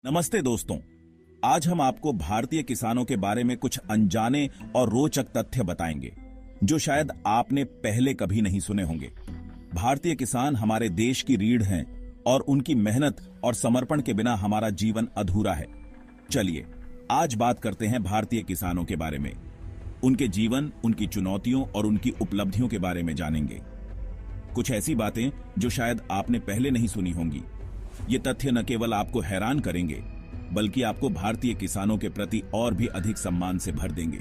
नमस्ते दोस्तों। आज हम आपको भारतीय किसानों के बारे में कुछ अनजाने और रोचक तथ्य बताएंगे जो शायद आपने पहले कभी नहीं सुने होंगे। भारतीय किसान हमारे देश की रीढ़ हैं और उनकी मेहनत और समर्पण के बिना हमारा जीवन अधूरा है। चलिए आज बात करते हैं भारतीय किसानों के बारे में। उनके जीवन, उनकी चुनौतियों और उनकी उपलब्धियों के बारे में जानेंगे। कुछ ऐसी बातें जो शायद आपने पहले नहीं सुनी होंगी। ये तथ्य न केवल आपको हैरान करेंगे बल्कि आपको भारतीय किसानों के प्रति और भी अधिक सम्मान से भर देंगे।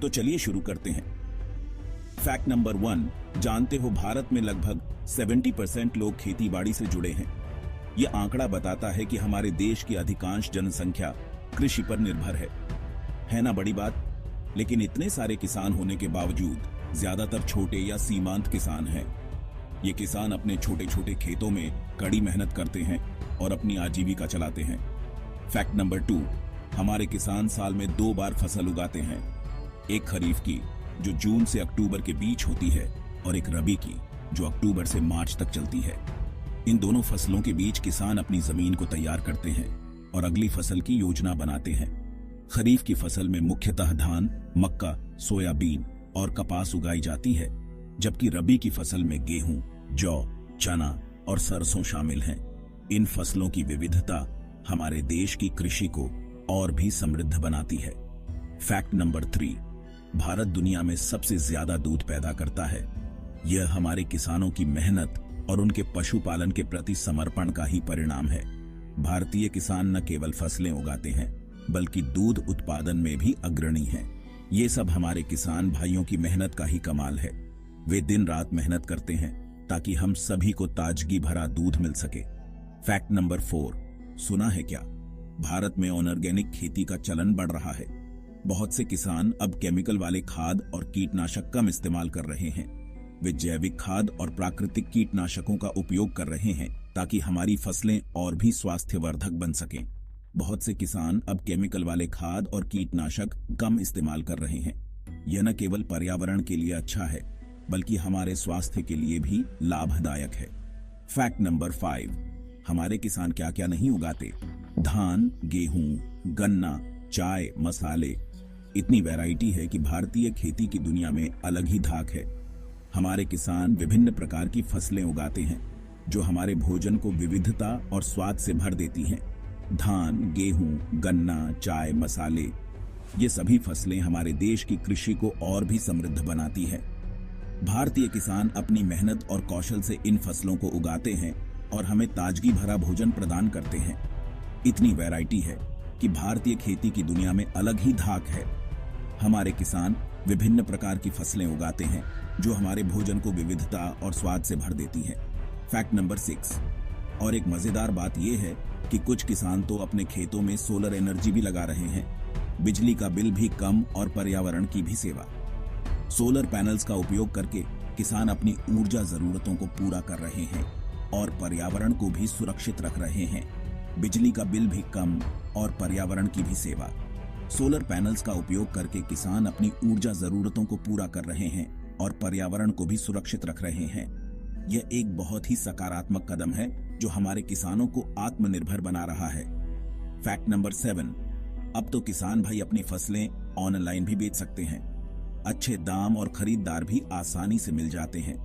तो चलिए शुरू करते हैं। फैक्ट नंबर 1, जानते हो भारत में लगभग 70% लोग खेती-बाड़ी से जुड़े हैं। यह आंकड़ा बताता है कि हमारे देश की अधिकांश जनसंख्या कृषि पर निर्भर है ना बड़ी बात? लेकिन इतने सारे किसान होने के बावजूद ज्यादातर छोटे या सीमांत किसान हैं। ये किसान अपने छोटे छोटे खेतों में कड़ी मेहनत करते हैं और अपनी आजीविका चलाते हैं। फैक्ट नंबर 2, हमारे किसान साल में 2 बार फसल उगाते हैं। एक खरीफ की जो जून से अक्टूबर के बीच होती है और एक रबी की जो अक्टूबर से मार्च तक चलती है। इन दोनों फसलों के बीच किसान अपनी जमीन को तैयार करते हैं और अगली फसल की योजना बनाते हैं। खरीफ की फसल में मुख्यतः धान, मक्का, सोयाबीन और कपास उगाई जाती है, जबकि रबी की फसल में गेहूं, जौ, चना और सरसों शामिल हैं। इन फसलों की विविधता हमारे देश की कृषि को और भी समृद्ध बनाती है। फैक्ट नंबर 3, भारत दुनिया में सबसे ज्यादा दूध पैदा करता है। यह हमारे किसानों की मेहनत और उनके पशुपालन के प्रति समर्पण का ही परिणाम है। भारतीय किसान न केवल फसलें उगाते हैं बल्कि दूध उत्पादन में भी अग्रणी हैं। ये सब हमारे किसान भाइयों की मेहनत का ही कमाल है। वे दिन रात मेहनत करते हैं ताकि हम सभी को ताजगी भरा दूध मिल सके। फैक्ट नंबर 4, सुना है क्या? भारत में ऑर्गेनिक खेती का चलन बढ़ रहा है। बहुत से किसान अब केमिकल वाले खाद और कीटनाशक कम इस्तेमाल कर रहे हैं। वे जैविक खाद और प्राकृतिक कीटनाशकों का उपयोग कर रहे हैं ताकि हमारी फसलें और भी स्वास्थ्यवर्धक बन सकें। बहुत से किसान अब केमिकल वाले खाद और कीटनाशक कम इस्तेमाल कर रहे हैं। यह न केवल पर्यावरण के लिए अच्छा है बल्कि हमारे स्वास्थ्य के लिए भी लाभदायक है। फैक्ट नंबर 5, हमारे किसान क्या क्या नहीं उगाते? धान, गेहूं, गन्ना, चाय, मसाले, इतनी वैरायटी है कि भारतीय खेती की दुनिया में अलग ही धाक है। हमारे किसान विभिन्न प्रकार की फसलें उगाते हैं जो हमारे भोजन को विविधता और स्वाद से भर देती हैं। धान, गेहूं, गन्ना, चाय, मसाले, ये सभी फसलें हमारे देश की कृषि को और भी समृद्ध बनाती है। भारतीय किसान अपनी मेहनत और कौशल से इन फसलों को उगाते हैं और हमें ताजगी भरा भोजन प्रदान करते हैं। इतनी वैरायटी है कि भारतीय खेती की दुनिया में अलग ही धाक है। हमारे किसान विभिन्न प्रकार की फसलें उगाते हैं जो हमारे भोजन को विविधता और स्वाद से भर देती हैं। फैक्ट नंबर 6, और एक मजेदार बात यह है कि कुछ किसान तो अपने खेतों में सोलर एनर्जी भी लगा रहे हैं। बिजली का बिल भी कम और पर्यावरण की भी सेवा। सोलर पैनल्स का उपयोग करके किसान अपनी ऊर्जा जरूरतों को पूरा कर रहे हैं और पर्यावरण को भी सुरक्षित रख रहे हैं। बिजली का बिल भी कम और पर्यावरण की भी सेवा। सोलर पैनल्स का उपयोग करके किसान अपनी ऊर्जा जरूरतों को पूरा कर रहे हैं और पर्यावरण को भी सुरक्षित रख रहे हैं। यह एक बहुत ही सकारात्मक कदम है जो हमारे किसानों को आत्मनिर्भर बना रहा है। फैक्ट नंबर 7, अब तो किसान भाई अपनी फसलें ऑनलाइन भी बेच सकते हैं। अच्छे दाम और खरीदार भी आसानी से मिल जाते हैं।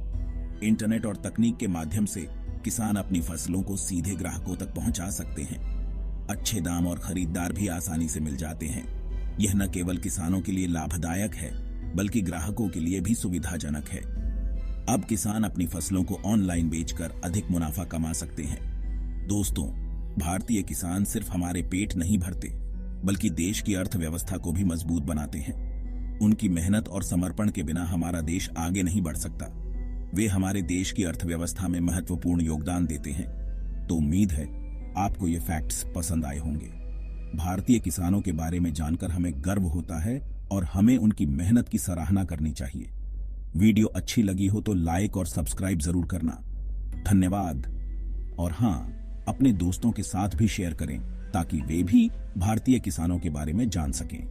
इंटरनेट और तकनीक के माध्यम से किसान अपनी फसलों को सीधे ग्राहकों तक पहुंचा सकते हैं। अच्छे दाम और खरीदार भी आसानी से मिल जाते हैं। यह न केवल किसानों के लिए लाभदायक है बल्कि ग्राहकों के लिए भी सुविधाजनक है। अब किसान अपनी फसलों को ऑनलाइन बेचकर अधिक मुनाफा कमा सकते हैं। दोस्तों, भारतीय किसान सिर्फ हमारे पेट नहीं भरते बल्कि देश की अर्थव्यवस्था को भी मजबूत बनाते हैं। उनकी मेहनत और समर्पण के बिना हमारा देश आगे नहीं बढ़ सकता। वे हमारे देश की अर्थव्यवस्था में महत्वपूर्ण योगदान देते हैं। तो उम्मीद है आपको ये फैक्ट्स पसंद आए होंगे। भारतीय किसानों के बारे में जानकर हमें गर्व होता है और हमें उनकी मेहनत की सराहना करनी चाहिए। वीडियो अच्छी लगी हो तो लाइक और सब्सक्राइब जरूर करना। धन्यवाद। और हाँ, अपने दोस्तों के साथ भी शेयर करें ताकि वे भी भारतीय किसानों के बारे में जान सकें।